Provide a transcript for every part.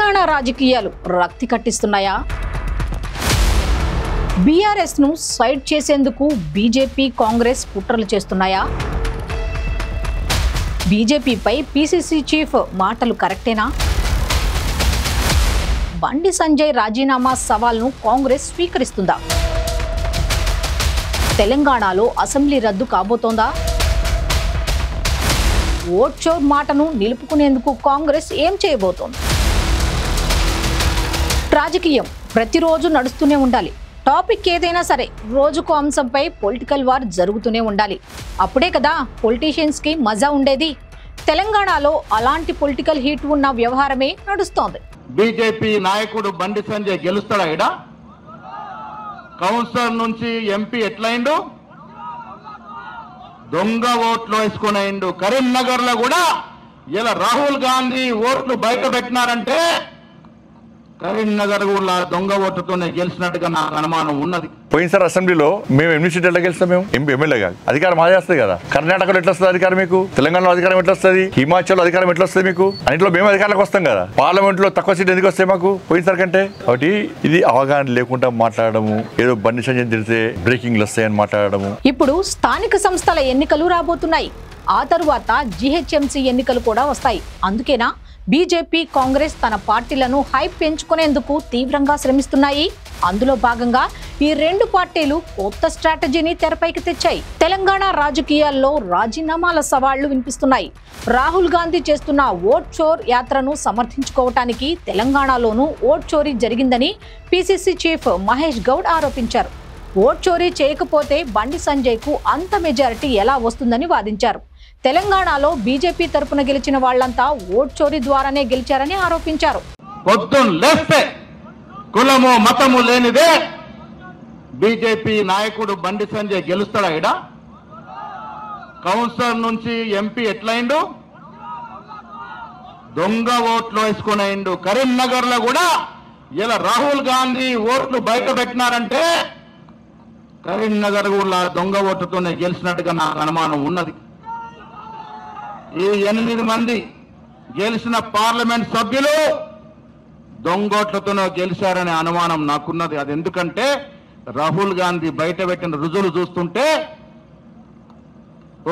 తెలంగాణ రాజకీయాలు రక్తి కట్టిస్తున్నాయా? బీఆర్ఎస్ ను సైడ్ చేసేందుకు బీజేపీ కాంగ్రెస్ కుట్రలు చేస్తున్నాయా? బీజేపీపై పీసీసీ చీఫ్ మాటలు కరెక్టేనా? బండి సంజయ్ రాజీనామా సవాల్ను కాంగ్రెస్ స్వీకరిస్తుందా? తెలంగాణలో అసెంబ్లీ రద్దు కాబోతోందా? ఓట్ చోర్ మాటను నిలుపుకునేందుకు కాంగ్రెస్ ఏం చేయబోతోంది? రాజకీయం ప్రతిరోజు నడుస్తూనే ఉండాలి. టాపిక్ ఏదైనా సరే రోజుకో అంశంపై పొలిటికల్ వార్ జరుగుతూనే ఉండాలి. అప్పుడే కదా పొలిటీషియన్స్ కి మజా ఉండేది. తెలంగాణలో అలాంటి పొలిటికల్ హీట్ ఉన్న వ్యవహారమే నడుస్తోంది. బీజేపీ నాయకుడు బండి సంజయ్ గెలుస్తాడా? ఇడ కౌన్సిలర్ నుంచి ఎంపీ ఎట్లయిండు? దొంగ ఓట్లు వేసుకునేండు. కరీంనగర్ లో కూడా ఇలా రాహుల్ గాంధీ ఓట్లు బయట పెట్టినారంటే కరీంనగర్ కూడా దొంగ ఓట్లతోనే గెలిచినట్టుగా నాకు అనుమానం ఉన్నది. పోయినసారి అసెంబ్లీలో మేము ఎన్ని సీట్లు ఎట్లా గెలుస్తాం? మేము ఎమ్మెల్యే కాదు, అధికారం మాదే వస్తుంది కదా. కర్ణాటకలో ఎట్లా వస్తుంది అధికారం మీకు? తెలంగాణలో అధికారం ఎట్లా వస్తుంది? హిమాచల్లో అధికారం ఎట్లా వస్తుంది మీకు? అన్నింటిలో మేము అధికారంలోకి వస్తాం కదా. పార్లమెంట్ లో తక్కువ సీట్లు ఎందుకు వస్తాయి మాకు పోయినసారి కంటే? కాబట్టి ఇది అవగాహన లేకుండా మాట్లాడము, ఏదో బండి సంజయ్ తిరిగితే బ్రేకింగ్లు వస్తాయని మాట్లాడము. ఇప్పుడు స్థానిక సంస్థల ఎన్నికలు రాబోతున్నాయి. ఆ తరువాత జీహెచ్ఎంసీ ఎన్నికలు కూడా వస్తాయి. అందుకేనా బీజేపీ కాంగ్రెస్ తన పార్టీలను హైప్ పెంచుకునేందుకు తీవ్రంగా శ్రమిస్తున్నాయి. అందులో భాగంగా ఈ రెండు పార్టీలు కొత్త స్ట్రాటజీని తెరపైకి తెచ్చాయి. తెలంగాణ రాజకీయాల్లో రాజీనామాల సవాళ్లు వినిపిస్తున్నాయి. రాహుల్ గాంధీ చేస్తున్న ఓట్ చోర్ యాత్రను సమర్థించుకోవటానికి తెలంగాణలోనూ ఓట్ చోరీ జరిగిందని పీసీసీ చీఫ్ మహేష్ గౌడ్ ఆరోపించారు. ఓట్ చోరీ చేయకపోతే బండి సంజయ్ కు అంత మెజారిటీ ఎలా వస్తుందని వాదించారు. తెలంగాణలో బీజేపీ తరపున గెలిచిన వాళ్లంతా ఓట్ చోరీ ద్వారానే గెలిచారని ఆరోపించారు. పొద్దున్న లేస్తే కులము మతము లేనిదే బీజేపీ నాయకుడు బండి సంజయ్ గెలుస్తాడా? ఇడ కౌన్సిలర్ నుంచి ఎంపీ ఎట్లయిండు? దొంగ ఓట్లు వేసుకునేండు. కరీంనగర్ లో కూడా ఇలా రాహుల్ గాంధీ ఓట్లు బయట పెట్టినారంటే కరీంనగర్ కూడా దొంగ ఓట్లతోనే గెలిచినట్టుగా నాకు అనుమానం ఉన్నది. ఈ 8 మంది గెలిచిన పార్లమెంట్ సభ్యులు దొంగోట్లతోనే గెలిచారనే అనుమానం నాకున్నది. అది ఎందుకంటే రాహుల్ గాంధీ బయట పెట్టిన రుజువులు చూస్తుంటే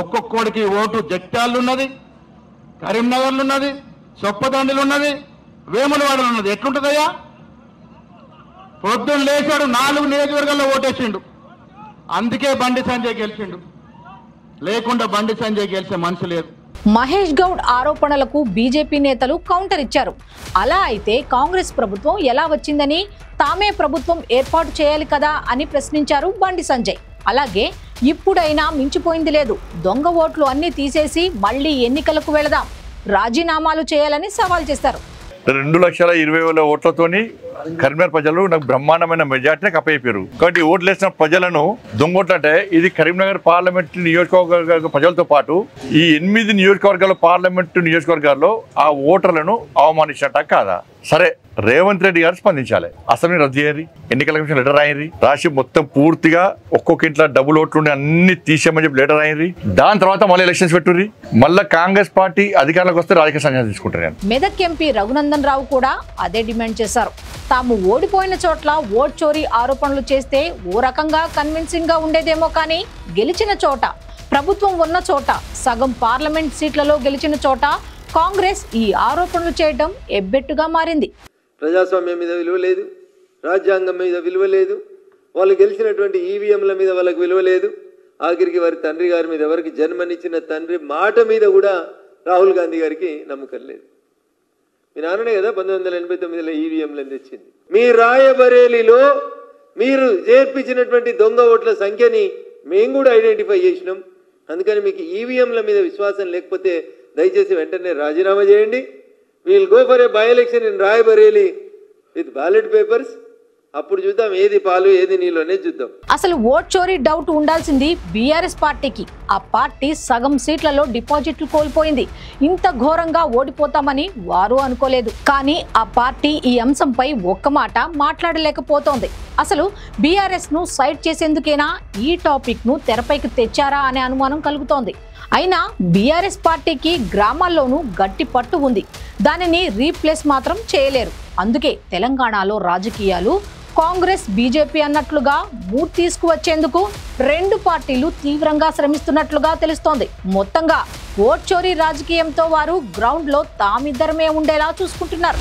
ఒక్కొక్కడికి ఓటు జగిత్యాలు ఉన్నది, కరీంనగర్లు ఉన్నది, చొప్పదండిలు ఉన్నది, వేములవాడలు ఉన్నది. ఎట్లుంటుందయ్యా? పొద్దున్న లేచాడు 4 నియోజకవర్గాల్లో ఓటేసిండు. అందుకే బండి సంజయ్ గెలిచిండు. లేకుండా బండి సంజయ్ గెలిచే మనిషి లేదు. మహేష్ గౌడ్ ఆరోపణలకు బీజేపీ నేతలు కౌంటర్ ఇచ్చారు. అలా అయితే కాంగ్రెస్ ప్రభుత్వం ఎలా వచ్చిందని, తామే ప్రభుత్వం ఏర్పాటు చేయాలి కదా అని ప్రశ్నించారు బండి సంజయ్. అలాగే ఇప్పుడైనా మించిపోయింది లేదు, దొంగ ఓట్లు అన్ని తీసేసి మళ్లీ ఎన్నికలకు వెళదాం, రాజీనామాలు చేయాలని సవాల్ చేశారు. 2,20,000 ఓట్లతోని కరీంనగర్ ప్రజలు నాకు బ్రహ్మాండమైన మెజార్టీని కప్పయిపోయారు. కాబట్టి ఓట్లు వేసిన ప్రజలను దొంగోట్లంటే ఇది కరీంనగర్ పార్లమెంట్ నియోజకవర్గ ప్రజలతో పాటు ఈ 8 నియోజకవర్గాల పార్లమెంటు నియోజకవర్గాల్లో ఆ ఓటర్లను అవమానించట కాదా? సరే, రేవంత్ రెడ్డి గారు స్పందించాలి. అసెంబ్లీ రద్దు చేయరి, ఎన్నికల కమిషన్ లెటర్ రాయరి, రాసి మొత్తం పూర్తిగా ఒక్కొక్క ఇంట్లో డబుల్ ఓట్లు అన్ని తీసేయమని చెప్పి లెటర్ రాయరి. దాని తర్వాత మళ్ళీ ఎలక్షన్స్ పెట్టుర్రి. మళ్ళీ కాంగ్రెస్ పార్టీ అధికారంలోకి వస్తే రాజకీయ సన్యాసం తీసుకుంటారు. మెదక్ ఎంపీ రఘునందన్ రావు కూడా అదే డిమాండ్ చేశారు. తాము ఓడిపోయిన చోట్ల ఓట్ చోరీ ఆరోపణలు చేస్తే ఓ రకంగా కన్విన్సింగ్ గా ఉండేదేమో, కానీ గెలిచిన చోట, ప్రభుత్వం ఉన్న చోట, సగం పార్లమెంట్ సీట్లలో గెలిచిన చోట కాంగ్రెస్ ఈ ఆరోపణలు చేయడం ఎబ్బెట్టుగా మారింది. ప్రజాస్వామ్యం మీద విలువ లేదు, రాజ్యాంగం మీద విలువ లేదు, వాళ్ళు గెలిచినటువంటి ఈవీఎంల మీద వాళ్ళకి విలువ లేదు, ఆఖరికి వారి తండ్రి గారి మీద, ఎవరికి జన్మనిచ్చిన తండ్రి మాట మీద కూడా రాహుల్ గాంధీ గారికి నమ్మకం లేదు. మీ నాన్ననే కదా 1989లో ఈవీఎంలను తెచ్చింది. మీ రాయబరేలీలో మీరు చేర్పించినటువంటి దొంగ ఓట్ల సంఖ్యని మేము కూడా ఐడెంటిఫై చేసినాం. అందుకని మీకు ఈవీఎంల మీద విశ్వాసం లేకపోతే దయచేసి వెంటనే రాజీనామా చేయండి. We'll go for a by election in Rae Bareli with ballot papers. అప్పుడు చూద్దాం ఏది పాలు ఏది నీళ్ళు అనేది చూద్దాం. అసలు ఓట్ చోరీ డౌట్ ఉండాల్సింది బీఆర్ఎస్ పార్టీకి. ఆ పార్టీ సగం సీట్లలో డిపాజిట్లు కోల్పోయింది. ఇంత ఘోరంగా ఓడిపోతామని వారు అనుకోలేదు. కానీ ఆ పార్టీ ఈ అంశంపై ఒక్క మాట మాట్లాడలేకపోతోంది. అసలు బీఆర్ఎస్ ను సైడ్ చేసేందుకేనా ఈ టాపిక్ ను తెరపైకి తెచ్చారా అనే అనుమానం కలుగుతోంది. అయినా బీఆర్ఎస్ పార్టీకి గ్రామాల్లోనూ గట్టి పట్టు ఉంది. దానిని రీప్లేస్ మాత్రం చేయలేరు. అందుకే తెలంగాణలో రాజకీయాలు కాంగ్రెస్ బీజేపీ అన్నట్లుగా మూడ్ తీసుకువచ్చేందుకు రెండు పార్టీలు తీవ్రంగా శ్రమిస్తున్నట్లుగా తెలుస్తోంది. మొత్తంగా ఓట్ చోరీ రాజకీయంతో వారు గ్రౌండ్లో తామిద్దరమే ఉండేలా చూసుకుంటున్నారు.